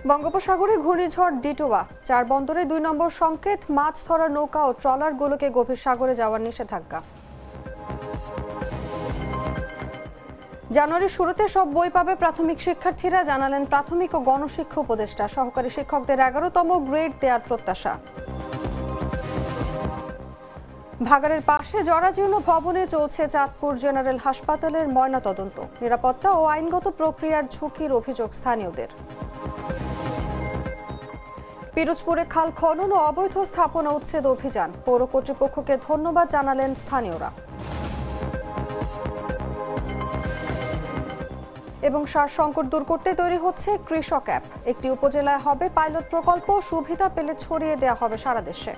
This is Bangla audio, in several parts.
বঙ্গোপসাগরে ঘূর্ণিঝড় ডিটোয়া, 4 বন্দরে 2 নম্বর সংকেত, মাছ ধরার নৌকা ও ট্রলারগুলোকে গভীর সাগরে যাওয়ার নিষেধাজ্ঞা। জানুয়ারির শুরুতে সব বই পাবে প্রাথমিক শিক্ষার্থীরা, জানালেন প্রাথমিক ও গণশিক্ষা উপদেষ্টা। সহকারী শিক্ষকদের 11তম গ্রেড দেওয়ার প্রত্যাশা। ভাগাড়ের পাশে জরাজীর্ণ ভবনে চলছে চাঁদপুর জেনারেল হাসপাতালের ময়নাতদন্ত। নিরাপত্তা ও আইনগত প্রক্রিয়ার ঝুঁকির অভিযোগ স্থানীয়দের। পিরোজপুরে খাল খনন ও অবৈধ স্থাপনা উচ্ছেদ অভিযান, পৌর কর্তৃপক্ষকে ধন্যবাদ জানালেন স্থানীয়রা। এবং সার সংকট দূর করতে তৈরি হচ্ছে কৃষক অ্যাপ। একটি উপজেলায় হবে পাইলট প্রকল্প, সুবিধা পেলে ছড়িয়ে দেওয়া হবে সারা দেশে।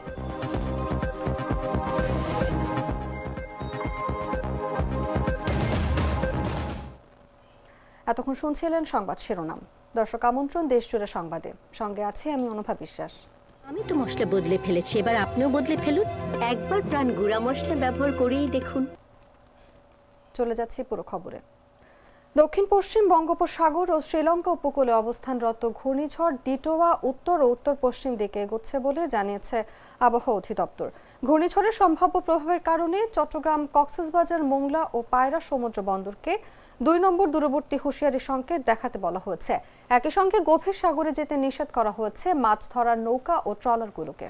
এতক্ষণ শুনছিলেন সংবাদ শিরোনাম। দর্শক আমন্ত্রণ দেশ জুড়ে সংবাদে, সঙ্গে আছে আমি অনুভা বিশ্বাস। আমি তো মশলা বদলে ফেলেছি, এবার আপনিও বদলে ফেলুন। একবার প্রাণ গুঁড়া মশলা ব্যবহার করেই দেখুন। চলে যাচ্ছি পুরো খবরে। দক্ষিণ পশ্চিম বঙ্গোপসাগর ও শ্রীলঙ্কা উপকূলে অবস্থানরত ঘূর্ণিঝড় ডিটোয়া উত্তর ও উত্তর পশ্চিম দিকে এগোচ্ছে বলে জানিয়েছে আবহাওয়া অধিদপ্তর। ঘূর্ণিঝড়ের সম্ভাব্য প্রভাবের কারণে চট্টগ্রাম, কক্সবাজার, মোংলা ও পায়রা সমুদ্র বন্দরকে 2 নম্বর দূরবর্তী হুঁশিয়ারি সংকেত দেখাতে বলা হয়েছে। একই সঙ্গে গভীর সাগরে যেতে নিষেধ করা হয়েছে মাছ ধরার নৌকা ও ট্রলারগুলোকে।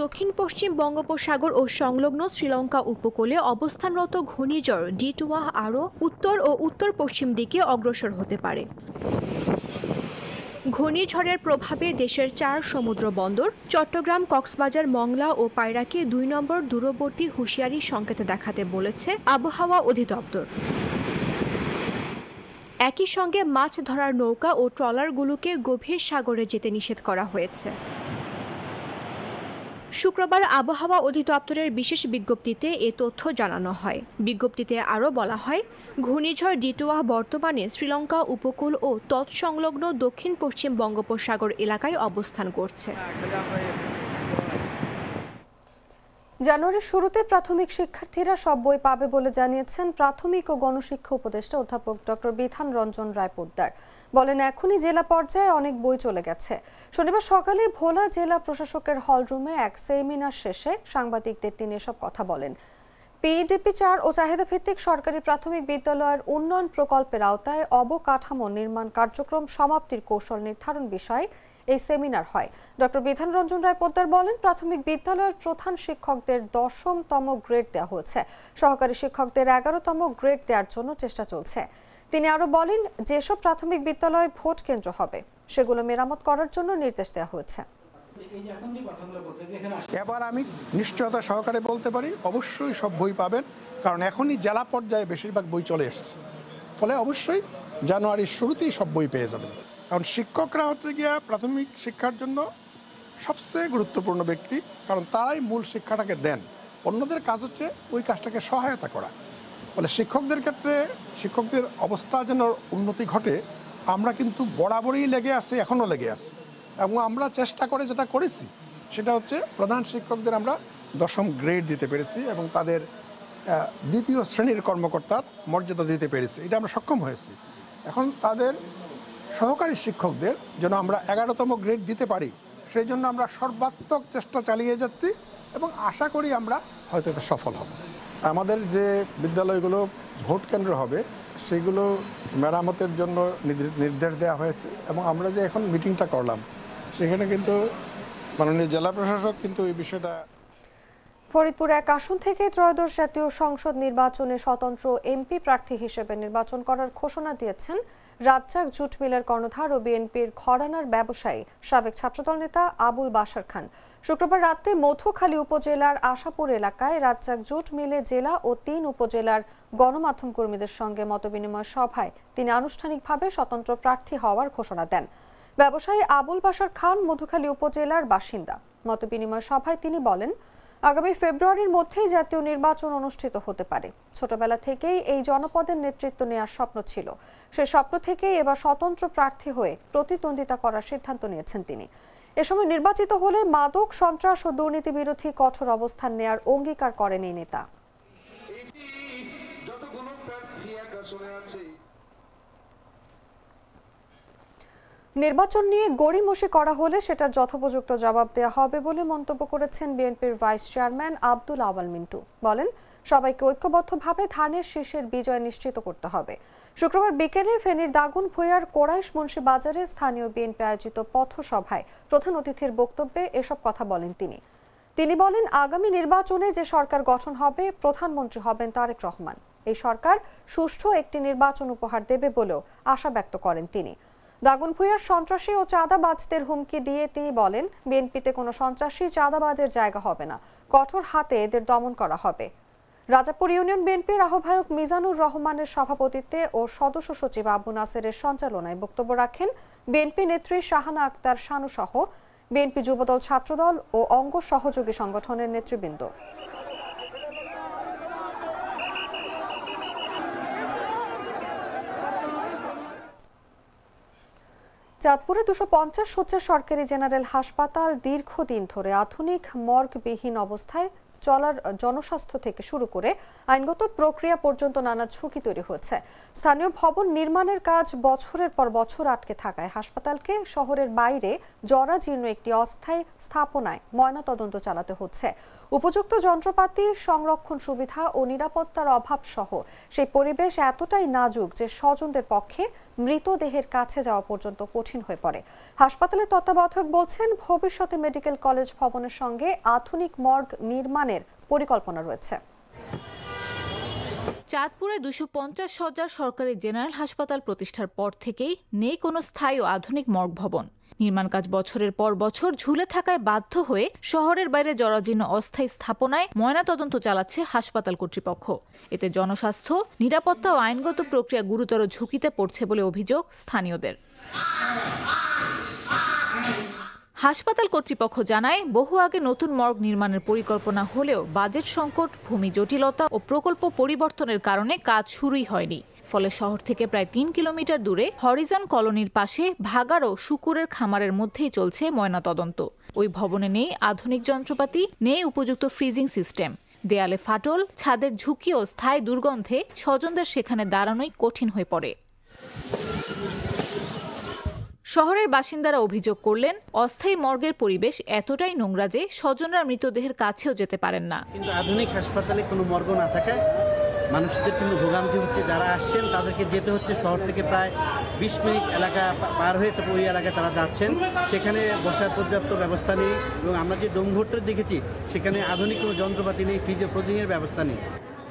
দক্ষিণ পশ্চিম বঙ্গোপসাগর ও সংলগ্ন শ্রীলঙ্কা উপকূলে অবস্থানরত ঘূর্ণিঝড় ডিটোয়া আরও উত্তর ও উত্তর পশ্চিম দিকে অগ্রসর হতে পারে। ঘূর্ণিঝড়ের প্রভাবে দেশের 4 সমুদ্র বন্দর চট্টগ্রাম, কক্সবাজার, মংলা ও পায়রাকে 2 নম্বর দূরবর্তী হুঁশিয়ারি সংকেত দেখাতে বলেছে আবহাওয়া অধিদপ্তর। একই সঙ্গে মাছ ধরার নৌকা ও ট্রলারগুলোকে গভীর সাগরে যেতে নিষেধ করা হয়েছে। শুক্রবার আবহাওয়া অধিদপ্তরের বিশেষ বিজ্ঞপ্তিতে এ তথ্য জানানো হয়। বিজ্ঞপ্তিতে আরও বলা হয়, ঘূর্ণিঝড় ডিটোয়া বর্তমানে শ্রীলঙ্কা উপকূল ও তৎসংলগ্ন দক্ষিণ পশ্চিম বঙ্গোপসাগর এলাকায় অবস্থান করছে। জানুয়ারির শুরুতে প্রাথমিক শিক্ষার্থীরা সব বই পাবে বলে জানিয়েছেন প্রাথমিক ও গণশিক্ষা উপদেষ্টা অধ্যাপক ডক্টর বিধান রঞ্জন রায় পোদ্দার। বলেন, এখনই জেলা পর্যায়ে অনেক বই চলে গেছে। শনিবার সকালে ভোলা জেলা প্রশাসকের হলরুমে এক সেমিনার শেষে সাংবাদিকদের তিনি এসব কথা বলেন। পিডিপি 4 ও চাহিদা ভিত্তিক সরকারি প্রাথমিক বিদ্যালয়ের উন্নয়ন প্রকল্পের আওতায় অবকাঠামো নির্মাণ কার্যক্রম সমাপ্তির কৌশল নির্ধারণ বিষয়ে এই সেমিনার হয়। ডক্টর বিধান রঞ্জন রায় পোদ্দার বলেন, প্রাথমিক বিদ্যালয়ের প্রধান শিক্ষকদের 10তম গ্রেড দেওয়া হয়েছে। সহকারী শিক্ষকদের 11তম গ্রেড দেওয়ার জন্য চেষ্টা চলছে। তিনি আরো বলেন, যেসব প্রাথমিক বিদ্যালয়ে ভোট কেন্দ্র হবে সেগুলো মেরামত করার জন্য নির্দেশ দেওয়া হয়েছে। এবার আমি নিশ্চয়তা সহকারে বলতে পারি, অবশ্যই সব বই পাবেন, কারণ এখনই জেলা পর্যায়ে বেশিরভাগ বই চলে এসেছে। ফলে অবশ্যই জানুয়ারির শুরুতেই সব বই পেয়ে যাবেন। কারণ শিক্ষকরা হচ্ছে গিয়া প্রাথমিক শিক্ষার জন্য সবচেয়ে গুরুত্বপূর্ণ ব্যক্তি, কারণ তারাই মূল শিক্ষাটাকে দেন। অন্যদের কাজ হচ্ছে ওই কাজটাকে সহায়তা করা। ফলে শিক্ষকদের ক্ষেত্রে শিক্ষকদের অবস্থা যেন উন্নতি ঘটে, আমরা কিন্তু বরাবরই লেগে আছি, এখনও লেগে আছি। এবং আমরা চেষ্টা করে যেটা করেছি সেটা হচ্ছে প্রধান শিক্ষকদের আমরা 10ম গ্রেড দিতে পেরেছি এবং তাদের 2য় শ্রেণীর কর্মকর্তার মর্যাদা দিতে পেরেছি। এটা আমরা সক্ষম হয়েছি। এখন তাদের সহকারী শিক্ষকদের যেন আমরা 11তম গ্রেড দিতে পারি, সেই জন্য আমরা সর্বাত্মক চেষ্টা চালিয়ে যাচ্ছি এবং আশা করি আমরা হয়তো এটা সফল হব। আমাদের যে বিদ্যালয়গুলো ভোট কেন্দ্র হবে সেগুলো মেরামতের জন্য নির্দেশ দেওয়া হয়েছে এবং আমরা যে এখন মিটিংটা করলাম সেখানে কিন্তু মাননীয় জেলা প্রশাসক কিন্তু এই বিষয়টা। ফরিদপুর 1 আসন থেকে ত্রয়োদশ জাতীয় সংসদ নির্বাচনে স্বতন্ত্র এমপি প্রার্থী হিসেবে নির্বাচন করার ঘোষণা দিয়েছেন রাজ্জাক জুট মিলের কর্ণধার ও বিএনপির ঘরানার ব্যবসায়ী সাবেক ছাত্রদল নেতা আবুল বাশার খান। শুক্রবার রাতে মধুখালী উপজেলার আশাপুর এলাকায় রাজ্জাক জুট মিলে জেলা ও 3 উপজেলার গণমাধ্যম কর্মীদের সঙ্গে মতবিনিময় সভায় তিনি আনুষ্ঠানিকভাবে স্বতন্ত্র প্রার্থী হওয়ার ঘোষণা দেন। ব্যবসায়ী আবুল বাশার খান মধুখালী উপজেলার বাসিন্দা। মতবিনিময় সভায় তিনি বলেন, আগামী ফেব্রুয়ারির মধ্যেই জাতীয় নির্বাচন অনুষ্ঠিত হতে পারে। ছোটবেলা থেকেই এই জনপদের নেতৃত্ব নেওয়ার স্বপ্ন ছিল। সে স্বপ্ন থেকেই এবার স্বতন্ত্র প্রার্থী হয়ে প্রতিদ্বন্দ্বিতা করার সিদ্ধান্ত নিয়েছেন তিনি। এ সময় নির্বাচিত হলে মাদক, সন্ত্রাস ও দুর্নীতি বিরোধী কঠোর অবস্থান নেয়ার অঙ্গীকার করেন এই নেতা। নির্বাচন নিয়ে গড়িমসি করা হলে সেটার যথোপযুক্ত জবাব দেওয়া হবে বলে মন্তব্য করেছেন বিএনপির ভাইস চেয়ারম্যান আব্দুল আওয়াল মিন্টু। বলেন, সবাইকে ঐক্যবদ্ধভাবে ধানের শীষের বিজয় নিশ্চিত করতে হবে। শুক্রবার বিকেলে ফেনীর দাগনভূঞার কোরাইশ মুন্সি বাজারে স্থানীয় বিএনপি আয়োজিত পথসভায় প্রধান অতিথির বক্তব্যে এসব কথা বলেন তিনি বলেন, আগামী নির্বাচনে যে সরকার গঠন হবে প্রধানমন্ত্রী হবেন তারেক রহমান। এই সরকার সুষ্ঠু একটি নির্বাচন উপহার দেবে বলেও আশা ব্যক্ত করেন তিনি। দাগনভূঞার সন্ত্রাসী ও চাঁদাবাজদের হুমকি দিয়ে তিনি বলেন, বিএনপিতে কোনো সন্ত্রাসী চাঁদাবাজের জায়গা হবে না, কঠোর হাতে এদের দমন করা হবে। রাজাপুর ইউনিয়ন বিএনপির আহ্বায়ক মিজানুর রহমানের সভাপতিত্বে ও সদস্য সচিব আবু নাসেরের সঞ্চালনায় বক্তব্য রাখেন বিএনপি নেত্রী শাহানা আক্তার শানু সহ বিএনপি যুবদল, ছাত্রদল ও অঙ্গ সহযোগী সংগঠনের নেতৃবৃন্দ। চাঁদপুরে 250 শয্যার সরকারি জেনারেল হাসপাতাল দীর্ঘদিন ধরে আধুনিক মর্গবিহীন অবস্থায় চলার জনস্বাস্থ্য থেকে শুরু করে আইনগত প্রক্রিয়া পর্যন্ত নানা ঝুঁকি তৈরি হচ্ছে। স্থানীয় ভবন নির্মাণের কাজ বছরের পর বছর আটকে থাকায় হাসপাতালকে শহরের বাইরে জরাজীর্ণ একটি অস্থায়ী স্থাপনায় ময়নাতদন্ত চালাতে হচ্ছে। উপযুক্ত যন্ত্রপাতি, সংরক্ষণ সুবিধা ও নিরাপত্তার অভাব সহ সেই পরিবেশ এতটাই নাজুক যে স্বজনদের পক্ষে মৃতদেহের কাছে যাওয়া পর্যন্ত কঠিন হয়ে পড়ে। হাসপাতালের তত্ত্বাবধায়ক বলছেন, ভবিষ্যতে মেডিকেল কলেজ ভবনের সঙ্গে আধুনিক মর্গ নির্মাণের পরিকল্পনা রয়েছে। চাঁদপুরে 250 শয্যার সরকারি জেনারেল হাসপাতাল প্রতিষ্ঠার পর থেকেই নেই কোনো স্থায়ী ও আধুনিক মর্গ ভবন। নির্মাণ কাজ বছরের পর বছর ঝুলে থাকায় বাধ্য হয়ে শহরের বাইরে জরাজীর্ণ অস্থায়ী স্থাপনায় ময়নাতদন্ত চালাচ্ছে হাসপাতাল কর্তৃপক্ষ। এতে জনস্বাস্থ্য, নিরাপত্তা ও আইনগত প্রক্রিয়া গুরুতর ঝুঁকিতে পড়ছে বলে অভিযোগ স্থানীয়দের। হাসপাতাল কর্তৃপক্ষ জানায়, বহু আগে নতুন মর্গ নির্মাণের পরিকল্পনা হলেও বাজেট সংকট, ভূমি জটিলতা ও প্রকল্প পরিবর্তনের কারণে কাজ শুরুই হয়নি। ফলে শহর থেকে প্রায় 3 কিলোমিটার দূরে হরিজন কলোনির পাশে ভাগাড় ও শুকুরের খামারের মধ্যেই চলছে ময়নাতদন্ত। ওই ভবনে নেই আধুনিক যন্ত্রপাতি, নেই উপযুক্ত ফ্রিজিং সিস্টেম। দেয়ালে ফাটল, ছাদের ঝুঁকি ও স্থায়ী দুর্গন্ধে স্বজনদের সেখানে দাঁড়ানোই কঠিন হয়ে পড়ে। শহরের বাসিন্দারা অভিযোগ করলেন, অস্থায়ী মর্গের পরিবেশ এতটাই নোংরা যে স্বজনরা মৃতদেহের কাছেও যেতে পারেন না। কিন্তু আধুনিক হাসপাতালে কোনো মর্গ না থাকায় মানুষদের কিন্তু ভোগান্তি হচ্ছে। যারা আসছেন তাদেরকে যেতে হচ্ছে শহর থেকে প্রায় 20 মিনিট এলাকা পার হয়ে, তারপর ওই এলাকায় তারা যাচ্ছেন। সেখানে বসার পর্যাপ্ত ব্যবস্থা নেই এবং আমরা যে ডোমঘরটা দেখেছি সেখানে আধুনিক কোনো যন্ত্রপাতি নেই, ফ্রিজিংয়ের ব্যবস্থা নেই।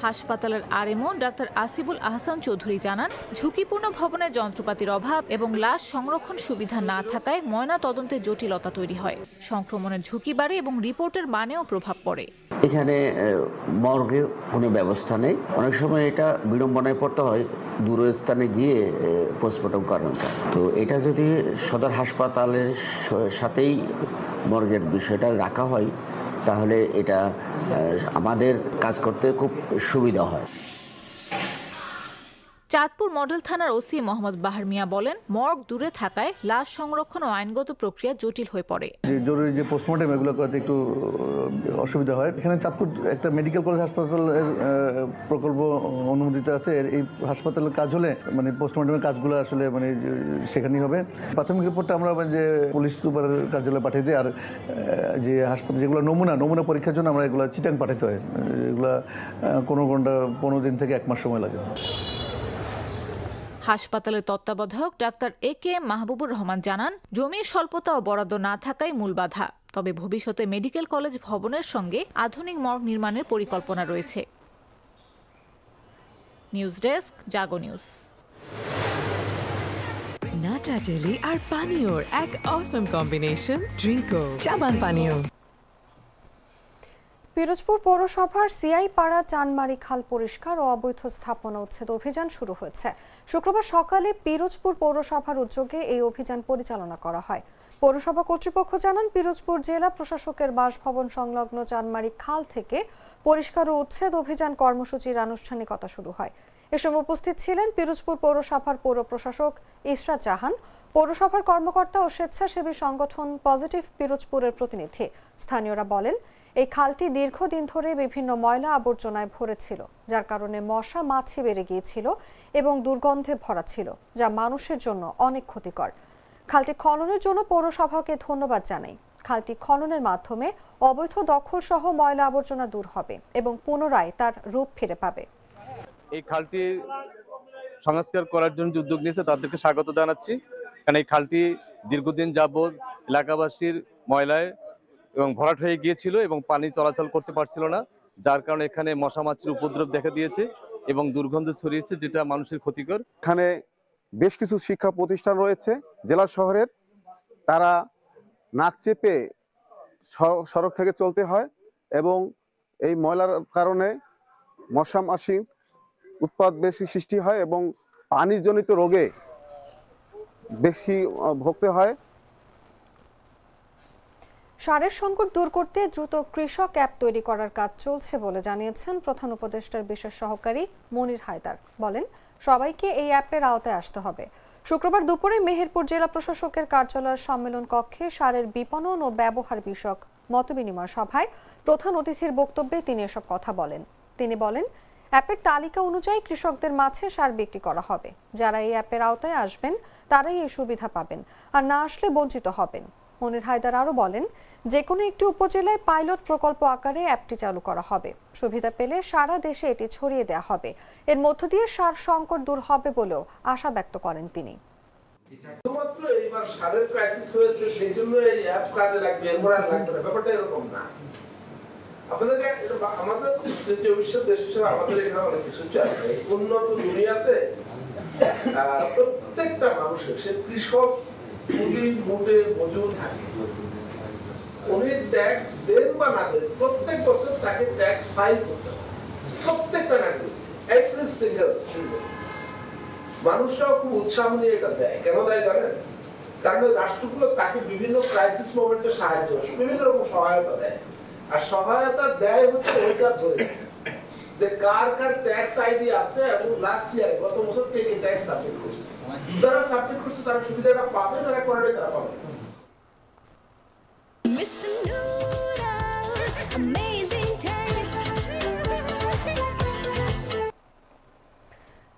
হাসপাতালের আরএমও ডাক্তার আসিফুল আহসান চৌধুরী জানান, ঝুঁকিপূর্ণ ভবনে যন্ত্রপাতির অভাব এবং লাশ সংরক্ষণ সুবিধা না থাকায় ময়না তদন্তে জটিলতা তৈরি হয়। সংক্রমণের ঝুঁকি বাড়ে এবং রিপোর্টের মানেও প্রভাব পড়ে। এখানে মর্গের কোনো ব্যবস্থা নেই। অনেক সময় এটা বিড়ম্বনায় পড়তে হয় দূরের স্থানে গিয়ে পোস্টমর্টম করানোটা। তো এটা যদি সদর হাসপাতালের সাথেই মর্গের বিষয়টা রাখা হয় তাহলে এটা আমাদের কাজ করতে খুব সুবিধা হয়। চাঁদপুর মডেল থানার ওসি মোহাম্মদ বাহার মিয়া বলেন, মর্গ দূরে থাকায় লাশ সংরক্ষণ ও আইনগত প্রক্রিয়া জটিল হয়ে পড়ে। জরুরি যে পোস্টমর্টম এগুলো করতে একটু অসুবিধা হয়। এখানে চাঁদপুর একটা মেডিকেল কলেজ হাসপাতালের প্রকল্প অনুমোদিত আছে। এই হাসপাতালের কাজ হলে মানে পোস্টমর্টমের কাজগুলো আসলে মানে সেখানেই হবে। প্রাথমিক রিপোর্টটা আমরা যে পুলিশ সুপারের কার্যালয়ে পাঠিয়ে দিই। আর যে হাসপাতাল যেগুলো নমুনা পরীক্ষার জন্য আমরা এগুলো চিটাং পাঠাতে হয়। এগুলো কোনো ঘন্টা 15 দিন থেকে 1 মাস সময় লাগে। হাসপাতালের তত্ত্বাবধায়ক ডাক্তার AK মাহবুবুর রহমান জানান, জমির স্বল্পতা ও বরাদ্দ না থাকাই মূল বাধা। তবে ভবিষ্যতে মেডিকেল কলেজ ভবনের সঙ্গে আধুনিক মর্গ নির্মাণের পরিকল্পনা রয়েছে। নিউজ ডেস্ক, জাগো নিউজ। নাটা জেলি আর পানীয়র এক অসম কম্বিনেশন, ড্রিঙ্কো চাবান পানীয়। পিরোজপুর পৌরসভার সিআই পাড়া চানমারি খাল পরিষ্কার ও অবৈধ স্থাপনা উচ্ছেদ অভিযান শুরু হয়েছে। শুক্রবার সকালে পিরোজপুর পৌরসভার উদ্যোগে এই অভিযান পরিচালনা করা হয়। পৌরসভা কর্তৃপক্ষ জানান, পিরোজপুর জেলা প্রশাসকের বাসভবন সংলগ্ন চানমারি খাল থেকে পরিষ্কার ও উচ্ছেদ অভিযান কর্মসূচির আনুষ্ঠানিকতা শুরু হয়। এ সময় উপস্থিত ছিলেন পিরোজপুর পৌরসভার পৌর প্রশাসক ইসরাত জাহান, পৌরসভার কর্মকর্তা ও স্বেচ্ছাসেবী সংগঠন পজিটিভ পিরোজপুরের প্রতিনিধি। স্থানীয়রা বলেন, এই খালটি দীর্ঘদিন ধরে বিভিন্ন ময়লা আবর্জনায় ভরে ছিল, যার কারণে মশা মাছি বেড়ে গিয়েছিল এবং দুর্গন্ধে ভরা ছিল, যা মানুষের জন্য অনেক ক্ষতিকর। খালটি খননের জন্য পৌরসভাকে ধন্যবাদ জানাই। খালটি খননের মাধ্যমে অবৈধ দখল সহ ময়লা আবর্জনা দূর হবে এবং পুনরায় তার রূপ ফিরে পাবে। এই খালটি সংস্কার করার জন্য উদ্যোগ নিয়েছে তাদেরকে স্বাগত জানাচ্ছি, কারণ এই খালটি দীর্ঘদিন যাবৎ এলাকাবাসীর ময়লায় এবং ভরাট হয়ে গিয়েছিল এবং পানি চলাচল করতে পারছিল না, যার কারণে এখানে মশা মাছির উপদ্রব দেখা দিয়েছে এবং দুর্গন্ধ ছড়িয়েছে, যেটা মানুষের ক্ষতিকর। এখানে বেশ কিছু শিক্ষা প্রতিষ্ঠান রয়েছে জেলা শহরের, তারা নাক চেপে সড়ক থেকে চলতে হয় এবং এই ময়লার কারণে মশা মাছি উৎপাদ বেশি সৃষ্টি হয় এবং পানিজনিত রোগে বেশি ভুগতে হয়। সারের সংকট দূর করতে দ্রুত কৃষক অ্যাপ তৈরি করার কাজ চলছে বলে জানিয়েছেন প্রধান উপদেষ্টার বিশেষ সহকারী মনির হায়দার। বলেন, সবাইকে এই অ্যাপের আওতায় আসতে হবে। শুক্রবার দুপুরে মেহেরপুর জেলা প্রশাসকের কার্যালয়ের সম্মেলন কক্ষে সারের বিপণন ও ব্যবহার বিষয়ক মতবিনিময় সভায় প্রধান অতিথির বক্তব্যে তিনি এসব কথা বলেন। তিনি বলেন, অ্যাপের তালিকা অনুযায়ী কৃষকদের মাঝে সার বিক্রি করা হবে। যারা এই অ্যাপের আওতায় আসবেন তারাই এই সুবিধা পাবেন, আর না আসলে বঞ্চিত হবেন। মনির হায়দার আরও বলেন, যে কোনো একটি উপজেলায় পাইলট প্রকল্প আকারে অ্যাপটি চালু করা হবে। সুবিধা পেলে সারা দেশে এটি ছড়িয়ে দেওয়া হবে। এর মধ্য দিয়ে সার সংকট দূর হবে বলেও আশা ব্যক্ত করেন তিনি। শুধুমাত্র এইবার সারের ক্রাইসিস হয়েছে সেই জন্য এই অ্যাপ কাজে লাগবে, এরপর আর লাগবে না, ব্যাপারটা এরকম না। আপনাদেরকে আমাদের তৃতীয় বিশ্বের দেশ হিসেবে আমাদের এখানে অনেক কিছু চাই। উন্নত দুনিয়াতে প্রত্যেকটা মানুষের, সে কৃষক, কুলি, মোটে, মজুর থাকে, উনি ট্যাক্স দেন বা না দেন, প্রত্যেক বছর তাকে ট্যাক্স ফাইল করতে হবে, প্রত্যেকটা নাগরিক, এভরি সিঙ্গেল। মানুষরাও খুব উৎসাহ নিয়ে এটা দেয়। কেন দেয় জানেন? কারণ রাষ্ট্রগুলো তাকে বিভিন্ন ক্রাইসিস মোমেন্টে সাহায্য, বিভিন্ন রকম সহায়তা দেয়। আর সহায়তা দেয় হচ্ছে ওইটার ধরে যে কার কার ট্যাক্স আইডি আছে এবং লাস্ট ইয়ার গত বছর থেকে ট্যাক্স সাবমিট করছে। যারা সাবমিট করছে তারা সুবিধাটা পাবে, যারা করে তারা পাবে।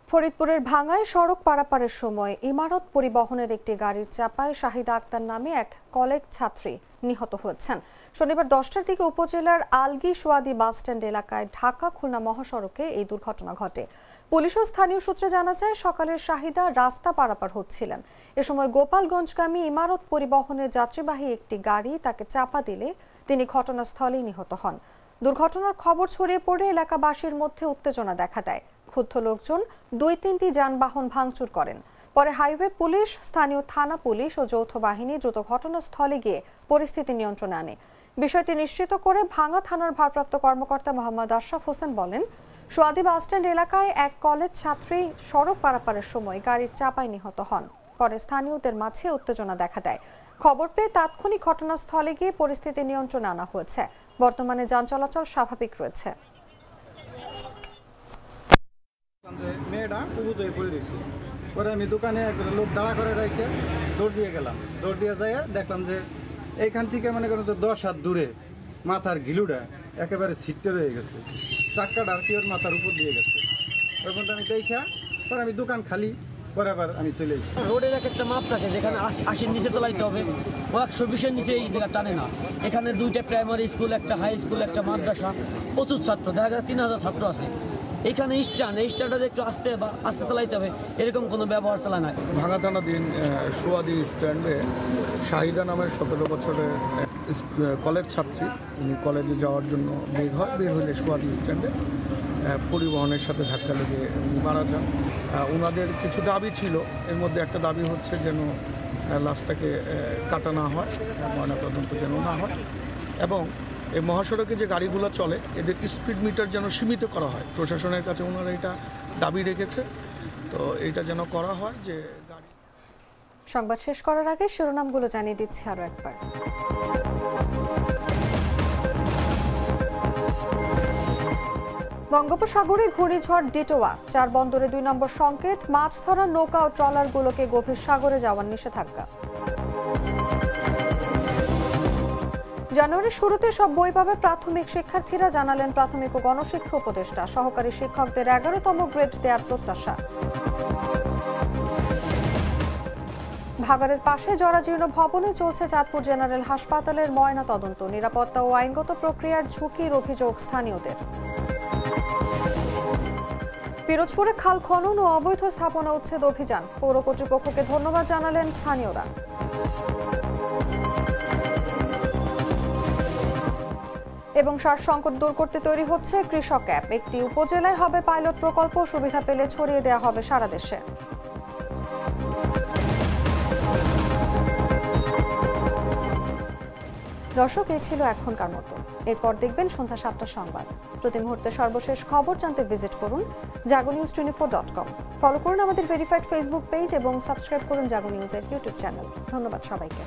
ফরিদপুরের ভাঙ্গায় সড়ক পারাপারের সময় ইমারত পরিবহনের একটি গাড়ির চাপায় শাহিদা আক্তার নামে এক কলেজ ছাত্রী নিহত হয়েছেন। শনিবার 10টার দিকে উপজেলার আলগি সোয়াদি বাসস্ট্যান্ড এলাকায় ঢাকা খুলনা মহাসড়কে এই দুর্ঘটনা ঘটে। পুলিশ ও স্থানীয় সূত্রে জানা যায়, সকালের শাহিদা রাস্তা পারাপার হচ্ছিলেন। এ সময় গোপালগঞ্জগামী ইমারত পরিবহনের যাত্রীবাহী একটি গাড়ি তাকে চাপা দিলে তিনি ঘটনাস্থলেই নিহত হন। দুর্ঘটনার খবর ছড়িয়ে পড়ে এলাকাবাসীর মধ্যে উত্তেজনা দেখা দেয়। ক্ষুব্ধ লোকজন 2-3টি যানবাহন ভাঙচুর করেন। পরে হাইওয়ে পুলিশ, স্থানীয় থানা পুলিশ ও যৌথ বাহিনী দ্রুত ঘটনাস্থলে গিয়ে পরিস্থিতি নিয়ন্ত্রণে আনে। বিষয়টি নিশ্চিত করে ভাঙ্গা থানার ভারপ্রাপ্ত কর্মকর্তা মোহাম্মদ আশরাফ হোসেন বলেন, সোয়াদি বাসস্ট্যান্ড এলাকায় এক কলেজ ছাত্রী সড়ক পারাপারের সময় গাড়ির চাপায় নিহত হন। পরে স্থানীয়দের মাঝে উত্তেজনা দেখা দেয়। খবর পেয়ে তাৎক্ষণিক ঘটনাস্থলে গিয়ে পরিস্থিতি নিয়ন্ত্রণে আনা হয়েছে। বর্তমানে যান চলাচল স্বাভাবিক রয়েছে। মেয়েটা উবুত হয়ে পড়ে গেছে। পরে আমি দোকানে লোক দাঁড়া করে রেখে দৌড় দিয়ে গেলাম। দৌড় দিয়ে যাই দেখলাম যে এইখান থেকে মনে করেন যে 10 হাত দূরে মাথার ঘিলুটা একেবারে ছিটতে রয়ে গেছে, চাক্কাটা আর কি ওর মাথার উপর দিয়ে গেছে। ওই পর্যন্ত আমি দেখা পরে আমি দোকান খালি পরে আবার আমি চলে এসেছি। রোডের একটা মাপ থাকে যেখানে 80-র নিচে চালাইতে হবে, ও 120-এর নিচে এই জায়গা টানে না। এখানে 2টা প্রাইমারি স্কুল, একটা হাই স্কুল, একটা মাদ্রাসা, প্রচুর ছাত্র, দেখা যায় 3000 ছাত্র আছে। এখানে স্ট্যান্ডটা যে একটু আস্তে চালাইতে হবে, এরকম কোনো ব্যবহার চালায় না। ভাঙ্গা থানা দিন সোয়াদি স্ট্যান্ডে শাহিদা নামের 17 বছরের কলেজ ছাত্রী, উনি কলেজে যাওয়ার জন্য বের হইলে সোয়াদি স্ট্যান্ডে পরিবহনের সাথে ধাক্কা লেগে উনি মারা যান। ওনাদের কিছু দাবি ছিল, এর মধ্যে একটা দাবি হচ্ছে যেন লাশটাকে কাটা না হয়, ময়নাতদন্ত যেন না হয়, এবং এই মহাসড়কে যে গাড়িগুলো চলে এদের স্পিড মিটার যেন সীমিত করা হয়। প্রশাসনের কাছে ওনারা এটা দাবি রেখেছে, তো এটা যেন করা হয়। যে গাড়ি সংবাদ শেষ করার আগে শিরোনামগুলো জানিয়ে দিচ্ছি আরো একবার। বঙ্গোপসাগরে ঘূর্ণিঝড় ডিটোয়া, 4 বন্দরে 2 নম্বর সংকেত। মাছ ধরার নৌকা ও ট্রলারগুলোকে গভীর সাগরে যাওয়ার নিষেধাজ্ঞা। জানুয়ারির শুরুতে সব বই পাবে প্রাথমিক শিক্ষার্থীরা, জানালেন প্রাথমিক ও গণশিক্ষা উপদেষ্টা। সহকারী শিক্ষকদের 11তম গ্রেড দেওয়ার প্রত্যাশা। ভাগাড়ের পাশে জরাজীর্ণ ভবনে চলছে চাঁদপুর জেনারেল হাসপাতালের ময়না তদন্ত। নিরাপত্তা ও আইনগত প্রক্রিয়ার ঝুঁকির অভিযোগ স্থানীয়দের। পিরোজপুরে খাল খনন ও অবৈধ স্থাপনা উচ্ছেদ অভিযান। পৌর কর্তৃপক্ষকে ধন্যবাদ জানালেন স্থানীয়রা। এবং সার সংকট দূর করতে তৈরি হচ্ছে কৃষক অ্যাপ। একটি উপজেলায় হবে পাইলট প্রকল্প, সুবিধা পেলে ছড়িয়ে দেওয়া হবে সারা দেশে। দর্শক, এই ছিল এখনকার মতো। এরপর দেখবেন সন্ধ্যা 7টার সংবাদ। প্রতি মুহূর্তে সর্বশেষ খবর জানতে ভিজিট করুন jagonews24.com। ফলো করুন আমাদের ভেরিফাইড ফেসবুক পেজ এবং সাবস্ক্রাইব করুন জাগো নিউজের ইউটিউব চ্যানেল। ধন্যবাদ সবাইকে।